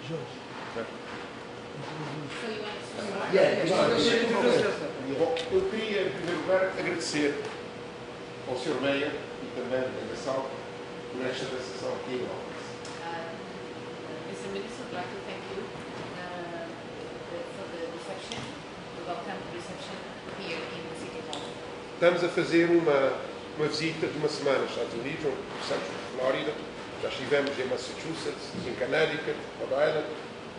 Eu queria, em primeiro lugar, agradecer ao Sr. Mayor e também à delegação por esta recepção aqui em Yonkers. Mr. Minister, I'd like to thank you for the reception, the welcome reception here in the City Hall. Estamos a fazer uma visita de uma semana aos Estados Unidos, onde começamos na Flórida, já estivemos em Massachusetts, em Connecticut, Rhode Island,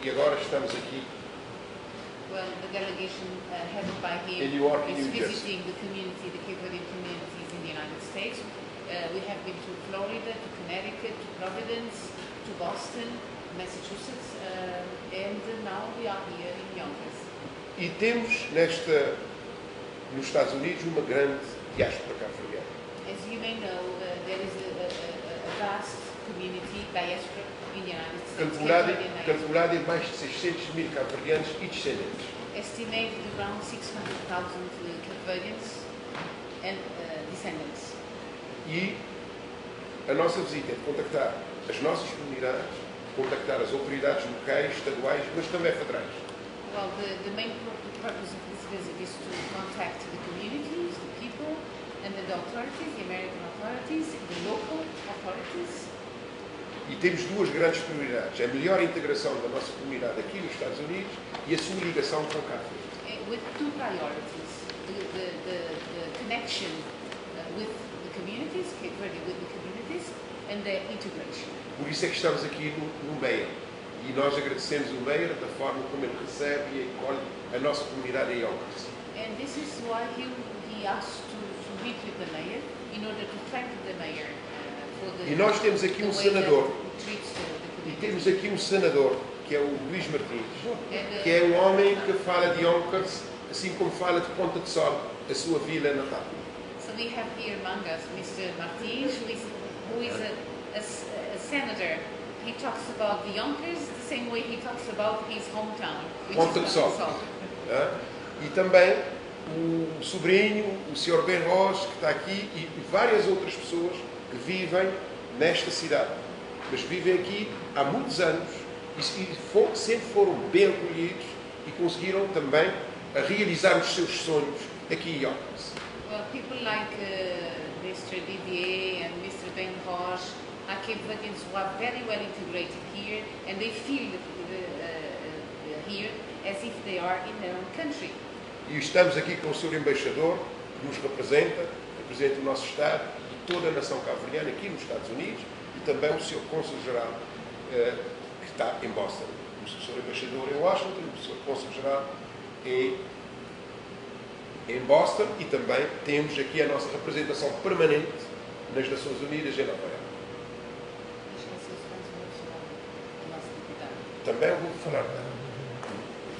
e agora estamos aqui. Well, the delegation headed by him In New York, is New Jersey. visiting the community, the Cape-Verdean communities in the United States. We have been to Florida, to Connecticut, to Providence, to Boston, Massachusetts, and now we are here in Yonkers. E temos nos Estados Unidos uma grande diáspora cabo-verdiana. As you may know, there is a vast community, diaspora in the United States. Calculado em mais de 600 mil cabo-verdianos e descendentes. Estimated around 600,000 Cape-Verdeans and descendants. E a nossa visita é de contactar as nossas comunidades, contactar as autoridades locais, estaduais, mas também federais. Well, the main purpose of this visit is to contact the communities, the people, and the authorities, the American authorities, the local authorities. E temos duas grandes prioridades: a melhor integração da nossa comunidade aqui nos Estados Unidos e a sua ligação com Cabo-Verde. With two priorities: the connection with the communities, Cape-Verde with the communities, and the integration. Por isso é que estamos aqui no Mayor. E nós agradecemos o Mayor da forma como ele recebe e acolhe a nossa comunidade em Yonkers. And this is why he asked to meet with the mayor in order to thank the mayor for the. E nós temos aqui um senador. E temos aqui um senador que é o Luís Martins, que é um homem que fala de Yonkers, assim como fala de Ponta de Sol, a sua vila natal. So we have here among us Mr. Martins, who is a senator. He talks about the Yonkers the same way he talks about his hometown, which Ponta de is Sol. Ponta de Sol. E também o sobrinho, o Sr. Ben Roche, que está aqui, e várias outras pessoas que vivem nesta cidade. Mas vivem aqui há muitos anos e sempre foram bem acolhidos e conseguiram também realizar os seus sonhos aqui em Yonkers. Well, people like Mr. Didier and Mr. Ben Roche are Cape-Verdeans who are very well integrated here, and they feel here as if they are in their own country. E estamos aqui com o Sr. Embaixador, que nos representa o nosso Estado e toda a nação cabo-verdiana aqui nos Estados Unidos, e também o Sr. Consul-Geral, que está em Boston. O Sr. Embaixador em Washington, o Sr. Consul-Geral em Boston, e também temos aqui a nossa representação permanente nas Nações Unidas em Nova Iorque. Também vou falar dela.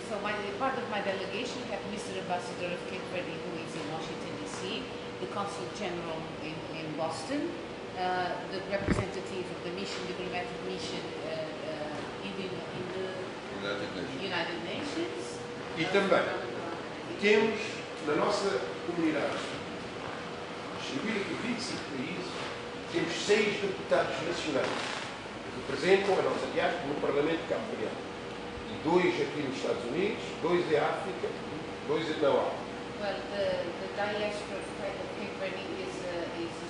So part of my delegation have Mr. Ambassador of Cape-Verde, who is in Washington, D.C., the Consul General in Boston, the representative of the mission, diplomatic mission in the United Nations. E também temos na nossa comunidade, distribuída por 25 países, temos 6 deputados nacionais que representam a nossa diáspora no Parlamento Cabo-Verdeano. E 2 aqui nos Estados Unidos, 2 em África, 2 na África. Well, the diaspora of Cape-Verde is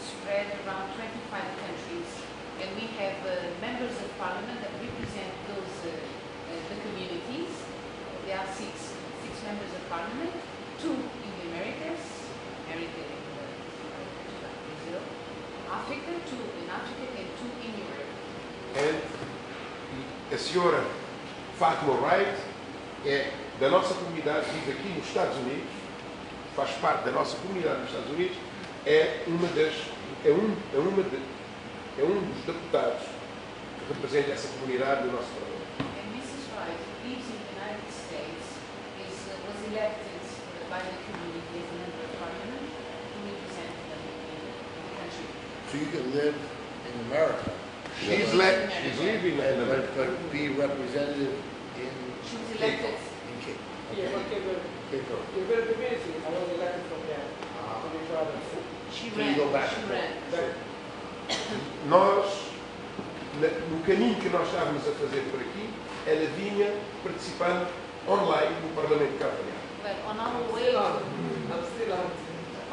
spread around 25 countries, and we have members of parliament that represent the communities. There are six members of parliament, 2 in the Americas, Brazil, Africa, 2 in Africa, and 2 in Europe. And a senhora Fátima Wright é da nossa comunidade, vive aqui nos Estados Unidos, faz parte da nossa comunidade nos Estados Unidos, é um dos deputados que representa essa comunidade no nosso Parlamento. And Mrs. Wright lives in the United States, was elected by the community as a member of parliament to represent them in the country. So you can live in America. She's living in America. But be representative in She was elected. in Cape. Yeah, but Cape-Verde community, I was elected from there to be proud of. She So you ran. go back She and ran. Nós no caminho que nós estávamos a fazer por aqui, ela vinha participando online no Parlamento Cabo-Verdeano. Well, I'm still on.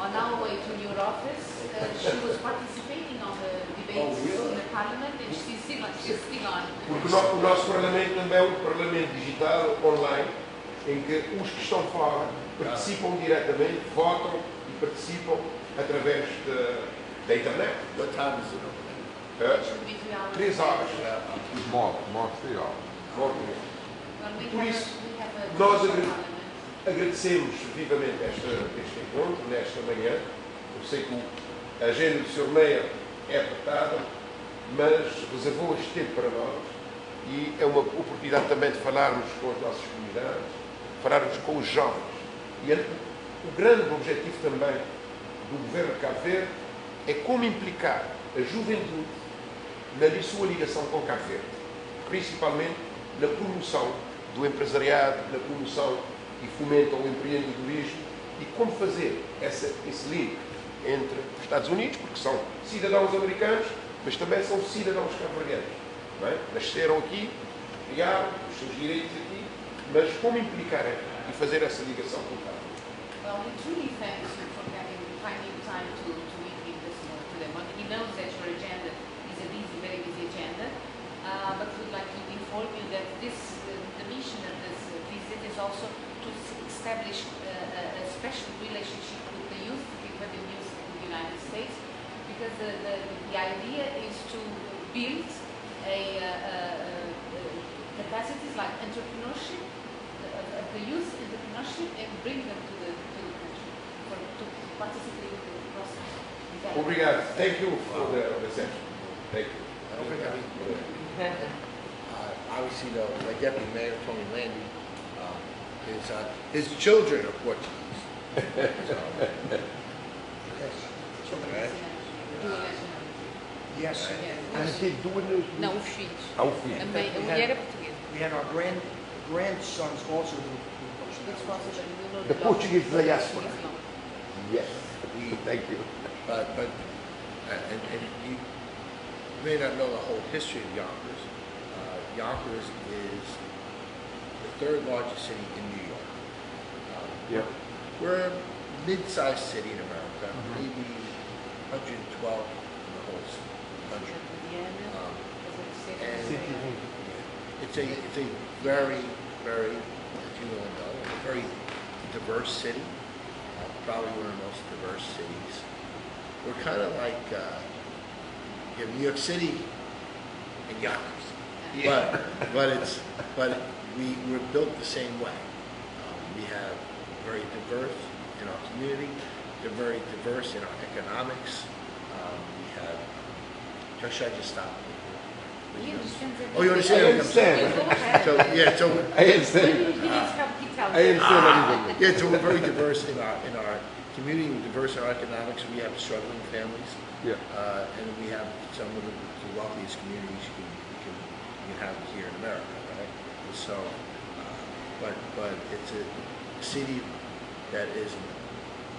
on our way to your office, she was participating on the debates in the Parliament, and she's still on. Porque o nosso Parlamento também é um Parlamento digital, online, em que os que estão fora participam diretamente, votam e participam através da internet. What time is it over It should be 3 hours. 3 horas. More 3 hours. Well, Por we isso, have a nós Parliament. agradecemos vivamente este encontro, nesta manhã. Eu sei que a agenda do Sr. Mayor é apertada, mas reservou este tempo para nós e é uma oportunidade também de falarmos com as nossas comunidades, falarmos com os jovens. E o grande objetivo também do governo de Cabo Verde é como implicar a juventude na sua ligação com Cabo Verde, principalmente na promoção do empresariado, na promoção e fomento ao empreendedorismo e como fazer esse link entre os Estados Unidos, porque são cidadãos americanos, mas também são cidadãos cabo-verdianos. Nasceram aqui, criaram os seus direitos aqui, mas como implicar e fazer essa ligação com o Cabo Verde. Well, we truly thank you for finding time to meet with us to them. He knows that your agenda is a busy, very busy agenda, but we'd like to inform you that the mission of this visit is also to establish a special relationship with the youth, the youth in the United States, because the idea is to build capacities like entrepreneurship, of the youth entrepreneurship, and bring them to the country to participate in the process. Obrigado. Thank you for the reception. Thank you. Obviously, though, my deputy mayor, Tony Landy, his children are Portuguese. So, okay. Yes. Não, os filhos. Ao fim. A mulher é portuguesa. We had our grandsons also do The Portuguese diaspora. Yes. Thank you. But and you may not know the whole history of Yonkers. Yonkers is the third largest city in New York. We're a mid-sized city in America, maybe 112 in the whole country. And it's a very, very, as you all know, a very diverse city. Probably one of the most diverse cities. We're kind of like you have New York City and Yonkers, but we're built the same way. We have very diverse in our community. They're very diverse in our economics. We have. Should I just stop? Oh, you understand? I understand. So yeah, so I understand. I understand everything. yeah, so we're very diverse in our community. We're diverse in our economics. We have struggling families. Yeah. And we have some of the wealthiest communities you can have here in America, right? And so, but it's a city that is an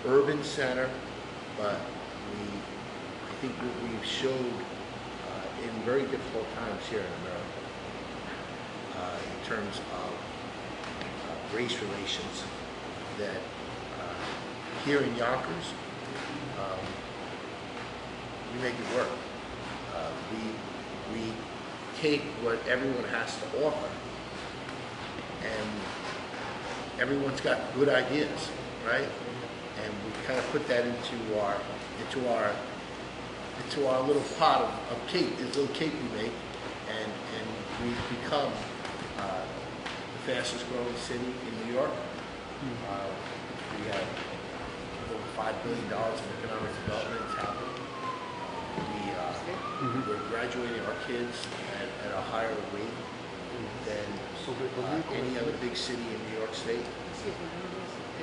urban center, but I think what we've showed in very difficult times here in America, in terms of race relations, that here in Yonkers, we make it work. We take what everyone has to offer, and everyone's got good ideas, right? And we kind of put that into our little pot of cake, this little cake we make, and we've become the fastest growing city in New York. We have over $5 billion in economic development happening. We're graduating our kids at a higher rate than any other big city in New York State.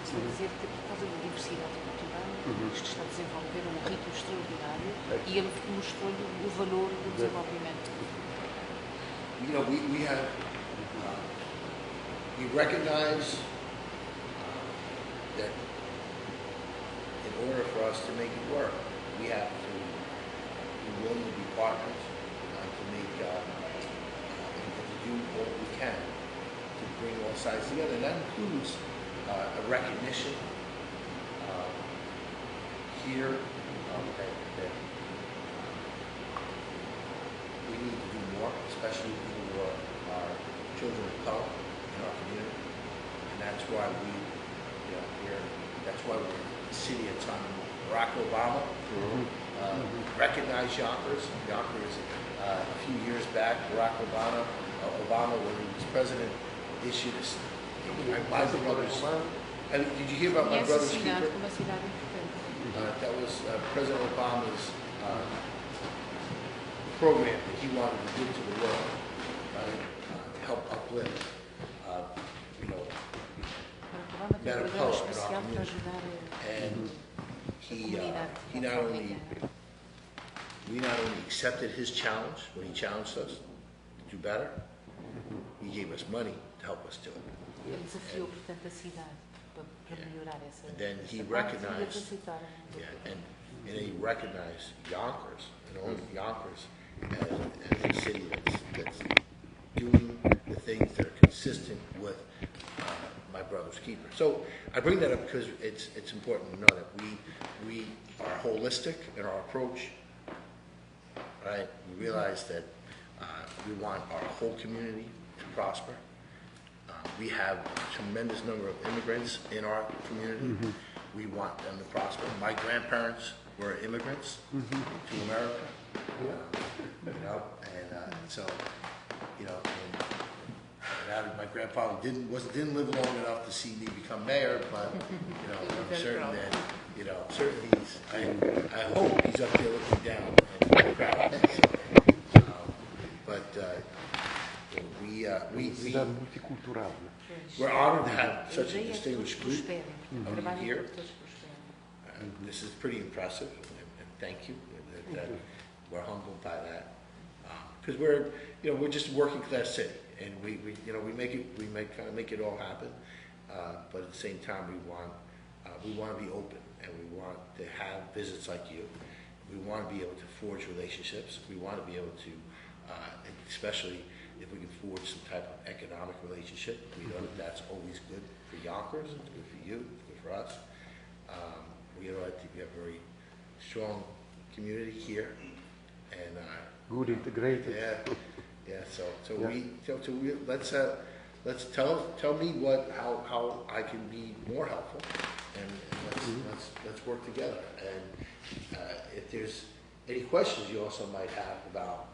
Estou a dizer que por causa da diversidade cultural, isto está a desenvolver um ritmo extraordinário e ele mostrou-lhe o valor do desenvolvimento. You know, we recognize that in order for us to make it work, we have to be willing to be partners, to make can to bring all sides together. And that includes a recognition here that we need to do more, especially for our children of color in our community. And that's why that's why we're the city at time. Barack Obama recognized Yonkers. Yonkers, a few years back, Barack Obama, when he was president, issued my brother's. Did you hear about my brother's keeper? That was President Obama's program that he wanted to give to the world, to help uplift, men of color in our community. And we not only accepted his challenge when he challenged us to do better, he gave us money to help us do it. And then he recognized, and he recognized Yonkers, and only Yonkers, as a city that's doing the things that are consistent with my brother's keeper. So I bring that up because it's important to know that we are holistic in our approach. Right? We realize that we want our whole community to prosper. We have a tremendous number of immigrants in our community. We want them to prosper. My grandparents were immigrants to America. And my grandfather didn't live long enough to see me become mayor, but I'm certain that certainly I hope he's up there looking down and proud. We're honored to have such a distinguished group of you here. This is pretty impressive, and thank you. We're humbled by that because we're just a working class city, and we make it all happen. But at the same time, we want to be open, and we want to have visits like you. We want to be able to forge relationships. We want to be able to, especially if we can forge some type of economic relationship. We know that that's always good for Yonkers, it's good for you, it's good for us. I think we have a very strong community here, and good integrated. Yeah. So let's tell me how I can be more helpful, and let's work together. And if there's any questions you also might have about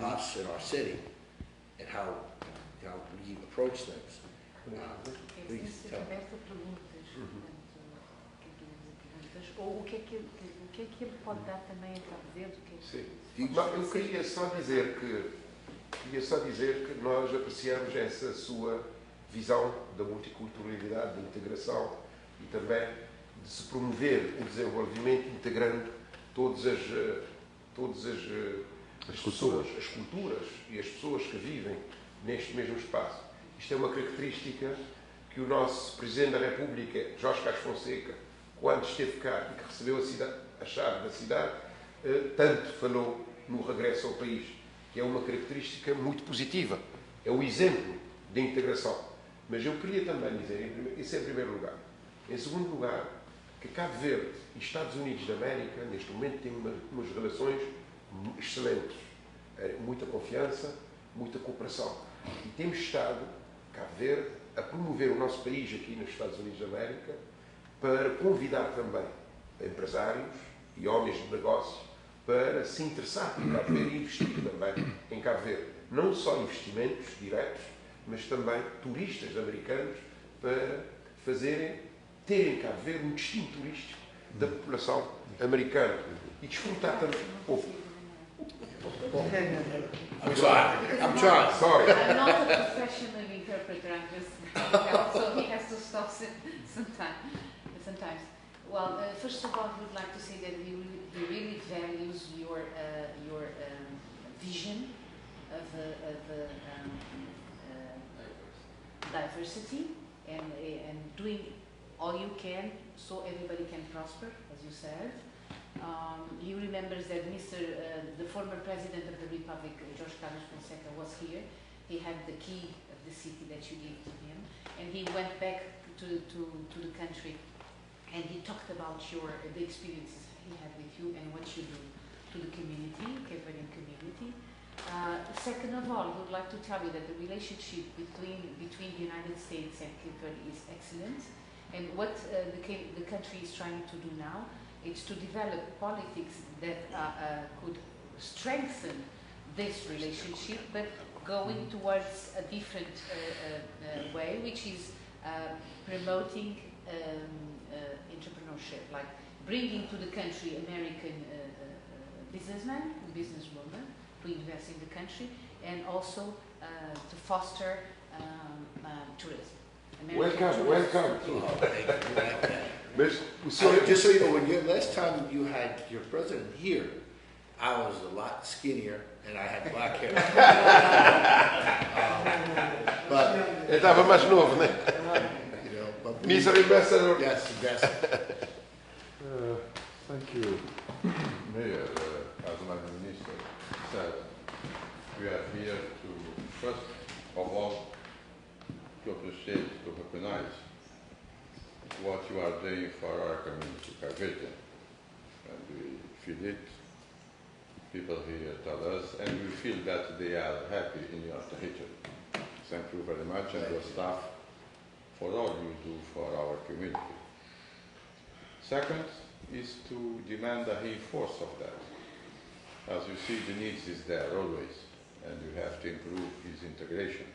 us and our city and how we approach things, please tell me. Ou o que é que ele pode dar também a Cabo-Verde? Sim. Eu queria só dizer que nós apreciamos essa sua visão da multiculturalidade, da integração e também de se promover o desenvolvimento integrando todas as pessoas, as culturas e as pessoas que vivem neste mesmo espaço. Isto é uma característica que o nosso Presidente da República, Jorge Fonseca, quando esteve cá e que recebeu a chave da cidade, tanto falou no regresso ao país, que é uma característica muito positiva. É o exemplo de integração. Mas eu queria também dizer, isso em primeiro lugar. Em segundo lugar, que Cabo Verde e Estados Unidos da América, neste momento, têm umas relações excelentes. Muita confiança, muita cooperação. E temos estado, Cabo Verde, a promover o nosso país aqui nos Estados Unidos da América, para convidar também empresários e homens de negócio para se interessar por Cabo Verde e investir também em Cabo Verde. Não só investimentos diretos, mas também turistas americanos para terem Cabo Verde um destino turístico da população americana e desfrutar também. I'm trying. Sorry. I'm not a professional interpreter, I'm just so he has to stop sometimes. Well, first of all, I would like to say that he really values your vision of diversity and doing all you can so everybody can prosper, as you said. He remembers that the former President of the Republic, Jorge Fonseca, was here, he had the key of the city that you gave to him, and he went back to the country, and he talked about the experiences he had with you and what you do to the community, Cape-Verdean community. Second of all, I would like to tell you that the relationship between the United States and Cape-Verde is excellent, and what the country is trying to do now is to develop politics that could strengthen this relationship, but going towards a different way, which is promoting entrepreneurship, like bringing to the country American businessmen and businesswomen to invest in the country, and also to foster tourism. Welcome. Just so you know, when last time you had your president here, I was a lot skinnier and I had black hair. But Estava mais novo, né? you know, but Mr. Ambassador. yes, Thank you, Mayor. As my minister said, we are here to, first of all, to appreciate, to recognize what you are doing for our community, Cape-Verdean. And we feel it, people here tell us, and we feel that they are happy in your territory. Thank you very much, and your staff, for all you do for our community. Second is to demand a reinforce of that. As you see, the needs is there always, and you have to improve his integration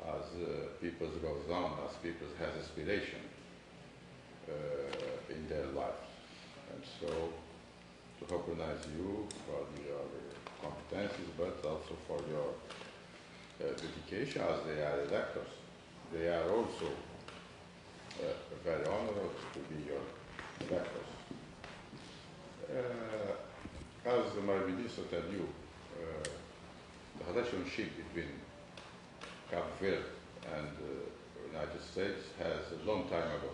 as people goes on, as people has aspiration in their lives. And so, to recognize you for your competencies, but also for your dedication, as they are electors. They are also very honored to be your electors. As my minister tell you, the relationship between Cape-Verde and the United States has a long time ago.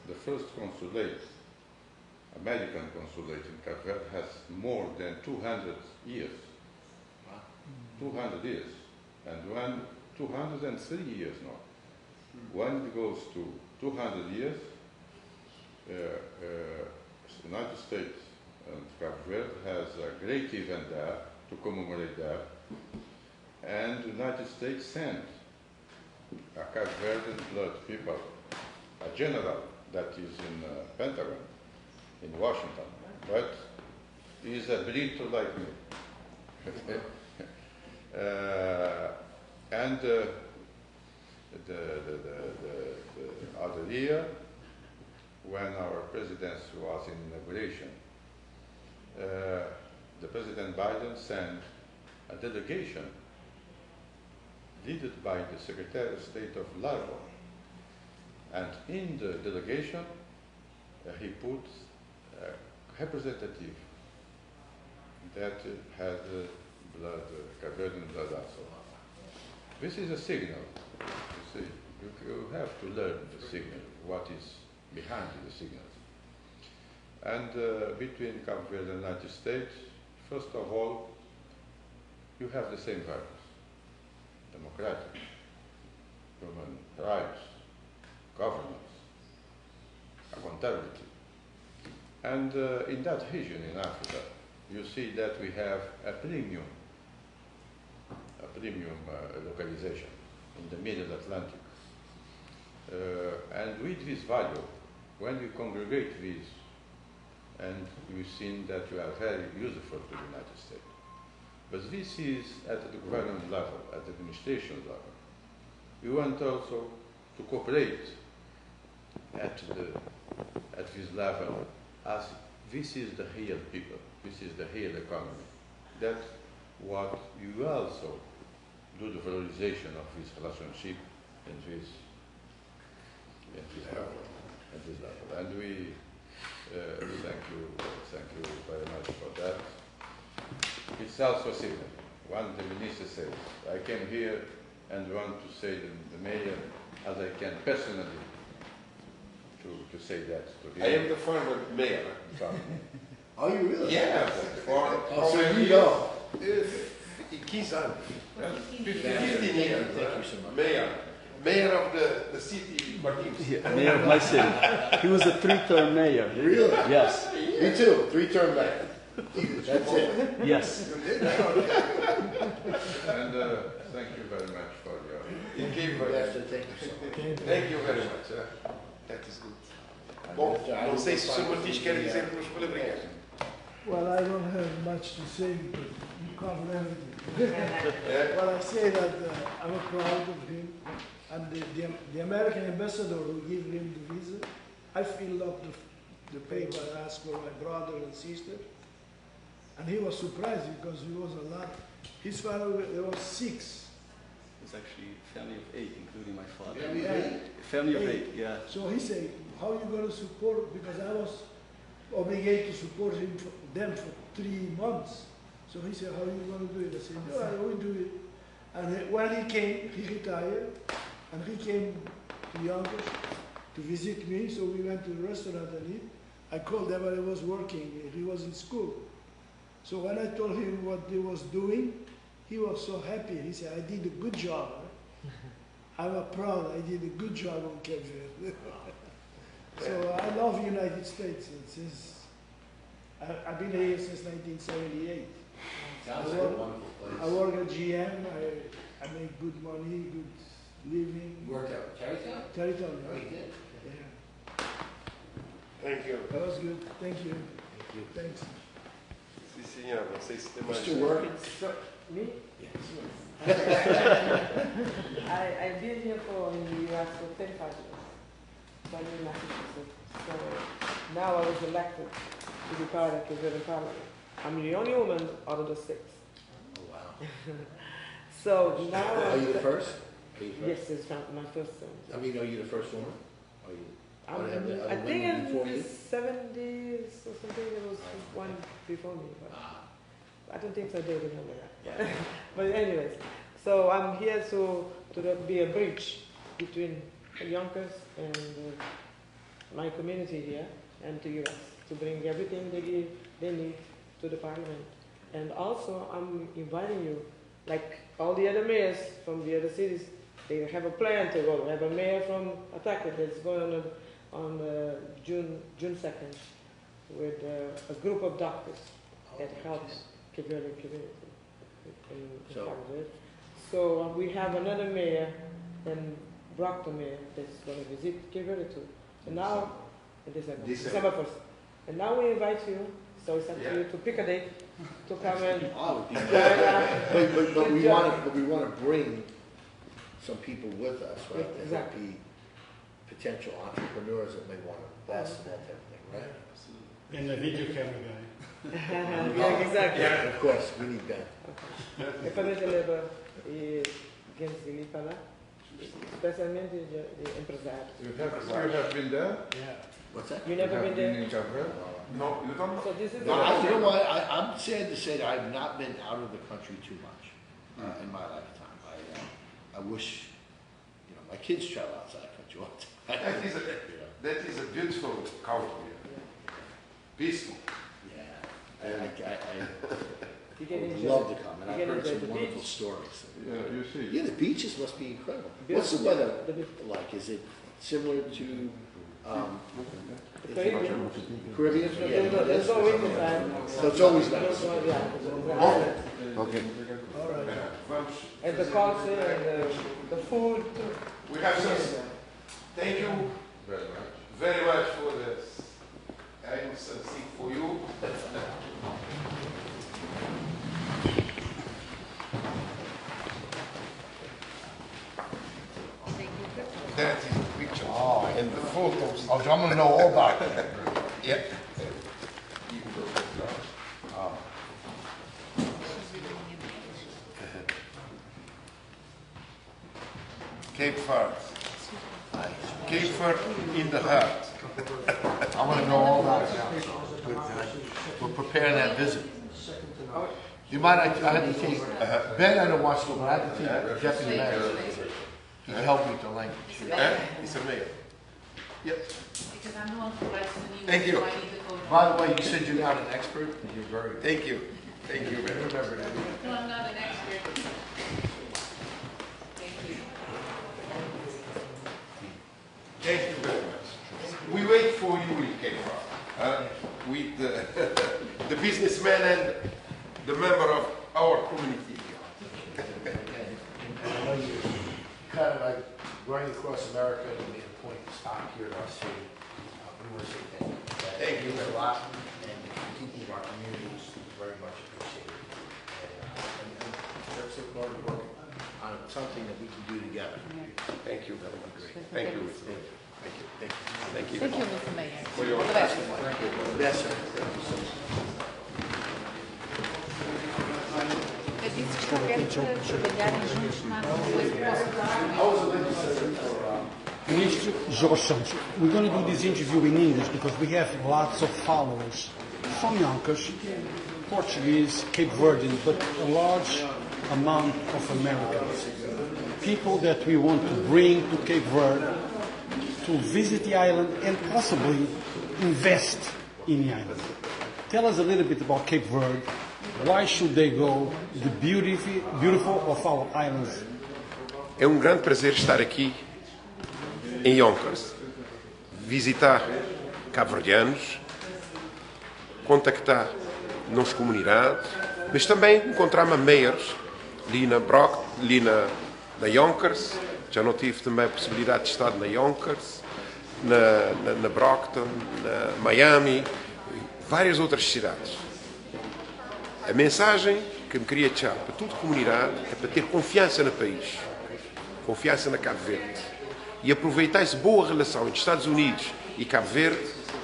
The first consulate, American consulate in Cape-Verde, has more than 200 years. 200 years. And 203 years now. When it goes to 200 years, the United States and Cape-Verde has a great event there to commemorate that. And the United States sent a Cape-Verdean blood people, a general that is in Pentagon, in Washington, but he's a Brit like me. And the other year, when our presidency was in inauguration, the President Biden sent a delegation led by the Secretary of State of Largo. And in the delegation, he put a representative that had blood, Cape-Verdean blood also. This is a signal. You see, you have to learn the signal, what is behind the signals. And between Cape-Verde and the United States, first of all, you have the same values: democratic, human rights, governance, accountability. And in that region in Africa, you see that we have a premium localization in the Middle Atlantic. And with this value, when we congregate these, and we've seen that we are very useful to the United States. But this is at the government level, at the administration level. We want also to cooperate at this level, as this is the real people, this is the real economy. That's what you also do, the valorization of this relationship in this level. And we thank you very much for that. It's also a signal. One, the minister says, I came here and want to say to the mayor, as I can personally, to say that to him. I am the former mayor. Are you really? Yes. So you know. 15 anos. Yes, 15 Thank years. you so much. Mayor of the city, Marques. Yeah, mayor of my city. He was a 3-term mayor. Really? Yes. Me too, 3-term back. That's it. Yes. and thank you very much for your. In Cape-Verde. Yes, thank you so much. Thank you very much. That is good. Bom, não sei se o Sr. Moniz quer dizer umas palavrinhas. Well, I don't have much to say because you covered everything. Well, I say that I'm proud of him. And the American ambassador who gave him the visa, I filled up the paper I asked for my brother and sister. And he was surprised because he was a lot. His family, there was 6. It's actually a family of 8, including my father. Family of 8? Family of 8, yeah. So he said, how are you going to support? Because I was obligated to support them for 3 months. So he said, how are you going to do it? I said, no, I will do it. And when he came, he retired, and he came to Yonkers to visit me. So we went to the restaurant and eat. I called him when I was working. He was in school. So when I told him what he was doing, he was so happy. He said, I did a good job. I'm proud I did a good job on Cape-Verde. So I love United States. I've been here since 1978. Sounds like a wonderful place. I work at GM. I make good money, good living. You worked out Terrytown? Territory. Oh, you did? Yeah. Thank you. That was good. Thank you. Thank you. Thanks. Sim, senhor. Não sei se tem mais. Mr. Work? So, me? Yes. I've been here in the US for 35 years, but in Massachusetts. So now I was elected to be part of the Cape-Verdean Parliament. I'm the only woman out of the 6. Oh, wow. So now... Are you the first? Yes, it's my first son. I mean, are you the first woman? Are you? I think in before the you? 70s or something, there was one before me. But I don't think so, they remember that. But anyways, so I'm here to be a bridge between Yonkers and my community here and the US, to bring everything they need to the Parliament. And also, I'm inviting you, like all the other mayors from the other cities, they have a plan to go. We have a mayor from Attacker that's going on June 2nd with a group of doctors that helps Cape-Verdean community in Cabo-Verde. So we have another mayor and Brockton mayor that's going to visit Cape-Verde too. And now, in December 1st. And now we invite you, so it's up to you to pick a date to come and but we want to bring some people with us, right? Exactly. That would be potential entrepreneurs that may want to invest in that type of thing, right? And the video camera guy. Yeah, exactly. Of course, we need that. E quando eu lembro Genzili falar, especialmente de empresários. You have been there? Yeah. What's that? You never been there? In Cape-Verde? No, you don't know. So this is No, you know what? I'm sad to say that I've not been out of the country too much in my lifetime. I wish, my kids travel outside the country all the time. That is a beautiful country. Peaceful. Yeah. I you can would enjoy love it. to come, and You I've can heard enjoy some the wonderful beach. stories. Yeah, you see. Yeah, the beaches must be incredible. Beautiful. What's the weather The beach. like? Is it similar to The Caribbean. Caribbean? There's no winter time. So it's always nice. Okay. All right. And the culture and the food. We have some. Thank you Very much. very much for this. I have something for you. That is the picture. And the photos. Oh, so I'm going to know all about it. Yeah. Cape-Verde. Cape-Verde in the heart. I want to know all about it now. So we're preparing that visit. Do you mind? I had to take Ben. I don't watch it, but I had to take the deputy mayor. He can help me with the language. It's a mayor. Yep. Because I'm the one who writes the news. Thank you. so I need the code. By the way, you said you're not an expert. You're very good. Thank you. Thank you very much. No, I'm not an expert. Thank you. Thank you very much. We wait for you in Cape-Verde, with the businessman and the member of our community. I know you kind of like going across America and made a point to stop here in our city. We want to say thank you. Thank you a lot, and keeping our communities very much appreciated. And let's look forward to working on something that we can do together. Thank you very much. Thank you. Thank you. Thank you. Thank you. Thank you, Mr. Mayor. For your All the best. Yes, sir. Thank you so much. Eu disse que eu quero trabalharem juntos na coisa que possam Minister Jorge Santos, we're going to do this interview in English because we have lots of followers from Yonkers, Portuguese, Cape-Verdean, but a large amount of Americans. People that we want to bring to Cape Verde to visit the island and possibly invest in the island. Tell us a little bit about Cape Verde. Why should they go? The beautiful of our islands. É um grande prazer estar aqui em Yonkers, visitar Cabo-Verdeanos, contactar nossa comunidade, mas também encontrar-me a mayors ali na Yonkers. Já não tive também a possibilidade de estar na Yonkers, na Brockton, na Miami, várias outras cidades. A mensagem que me queria deixar para toda a comunidade é para ter confiança no país, confiança na Cabo-Verde e aproveitar essa boa relação entre Estados Unidos e Cabo-Verde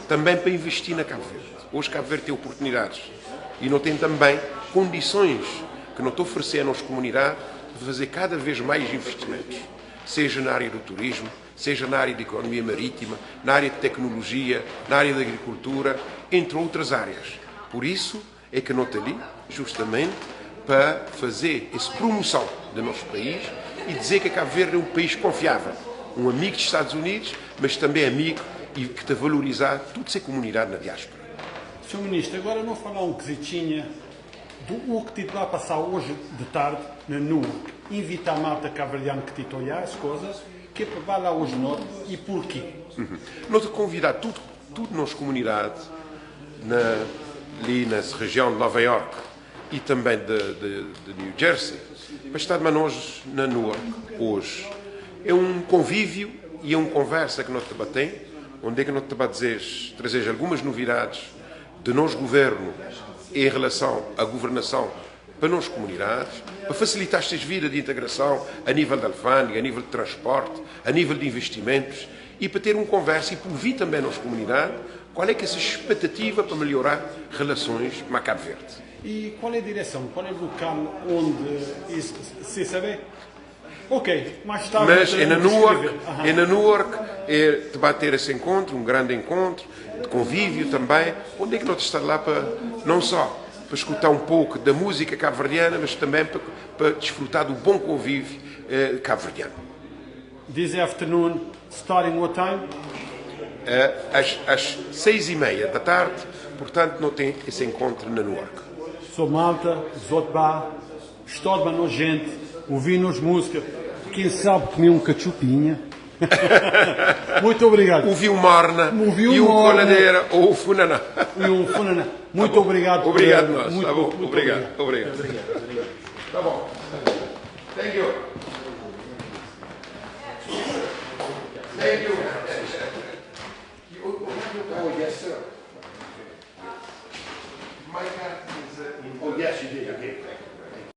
também para investir na Cabo-Verde. Hoje Cabo-Verde tem oportunidades e não tem também condições que não estou oferecendo às comunidades de fazer cada vez mais investimentos, seja na área do turismo, seja na área da economia marítima, na área de tecnologia, na área da agricultura, entre outras áreas. Por isso é que não estou ali justamente para fazer essa promoção do nosso país e dizer que a Cabo-Verde é um país confiável, um amigo dos Estados Unidos, mas também amigo e que está a valorizar toda essa comunidade na diáspora. Sr. Ministro, agora não falar um quesitinho do que te vai passar hoje de tarde na NUA. Invitar a malta cabo-verdiana que te olhar as coisas, que é para vai lá hoje noite e porquê? Nós te convidar tudo nossa comunidade ali na região de Nova York e também de New Jersey para estar nós na NUA hoje. É um convívio e é uma conversa que nós debatemos, onde é que nós debatemos trazer algumas novidades do nosso governo em relação à governação para nossas comunidades, para facilitar estas vidas de integração a nível da alfândega, a nível de transporte, a nível de investimentos e para ter uma conversa e para ouvir também a nossa comunidade qual é que é essa expectativa para melhorar relações com a Cabo-Verde. E qual é a direção? Qual é o local onde se sabe? Ok, mais tarde... Mas é na Newark, te vai ter esse encontro, um grande encontro, de convívio também, onde é que nós estamos lá para, não só para escutar um pouco da música cabo-verdiana, mas também para desfrutar do bom convívio cabo-verdiano. This afternoon, starting what time? Às 6:30 da tarde, portanto, não tem esse encontro na Newark. Sou malta, zotba, estou de gente, ouvir-nos música, quem sabe comer um cachupinha. Muito obrigado. Ouvi o morna, e o coladeira, ou o funaná. E o funaná. Muito obrigado. Obrigado nós, muito, tá bom? muito Obrigado. Tá bom. Thank you. Thank you.